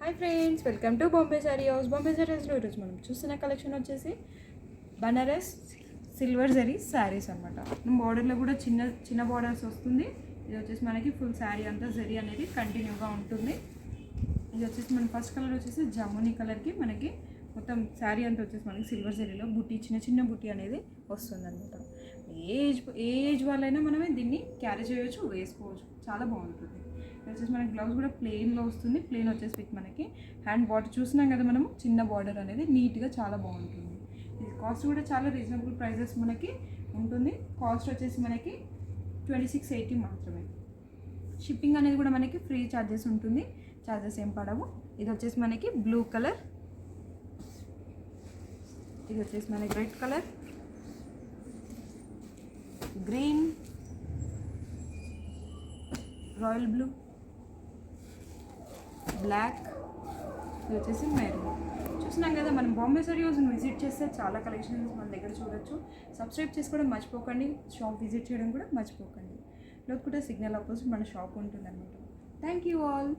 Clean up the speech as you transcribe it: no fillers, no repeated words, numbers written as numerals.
Hi friends, welcome to Bombay sorry house. Bombay sorry హౌస్లో ఈరోజు మనం చూస్తున్న కలెక్షన్ వచ్చేసి బనారస్ సిల్వర్ జరీ శారీస్ అనమాట. బార్డర్లో కూడా చిన్న చిన్న బార్డర్స్ వస్తుంది. ఇది వచ్చేసి మనకి ఫుల్ శారీ అంతా జరీ అనేది కంటిన్యూగా ఉంటుంది. ఇది వచ్చేసి మన ఫస్ట్ కలర్ వచ్చేసి జామునీ కలర్కి మనకి మొత్తం శారీ అంతా వచ్చేసి మనకి సిల్వర్ జరీలో బుట్టి చిన్న చిన్న బుట్టి అనేది వస్తుంది అనమాట. ఏజ్ వాళ్ళైనా మనమే దీన్ని క్యారీ చేయవచ్చు, వేసుకోవచ్చు, చాలా బాగుంటుంది. వచ్చేసి మనకి బ్లౌజ్ కూడా ప్లెయిన్లో వస్తుంది. ప్లెయిన్ వచ్చేసి విత్ మనకి హ్యాండ్ బార్డర్ చూస్తున్నాం కదా మనము, చిన్న బార్డర్ అనేది నీట్గా చాలా బాగుంటుంది. ఇది కాస్ట్ కూడా చాలా రీజనబుల్ ప్రైజెస్ మనకి ఉంటుంది. కాస్ట్ వచ్చేసి మనకి 2680 మాత్రమే. షిప్పింగ్ అనేది కూడా మనకి ఫ్రీ ఛార్జెస్ ఉంటుంది, ఛార్జెస్ ఏం పడవు. ఇది వచ్చేసి మనకి బ్లూ కలర్, ఇది వచ్చేసి మనకి red colour, green, royal blue, black, ఇది వచ్చేసి మెరూన్. చూసినాం కదా, మనం బాంబే సారీ హౌస్ని విజిట్ చేస్తే చాలా కలెక్షన్స్ మన దగ్గర చూడొచ్చు. సబ్స్క్రైబ్ చేసుకోవడం మర్చిపోకండి, షాప్ విజిట్ చేయడం కూడా మర్చిపోకండి. లోపల సిగ్నల్ ఆపోజిట్ మన షాప్ ఉంటుందన్నమాట. Thank you all.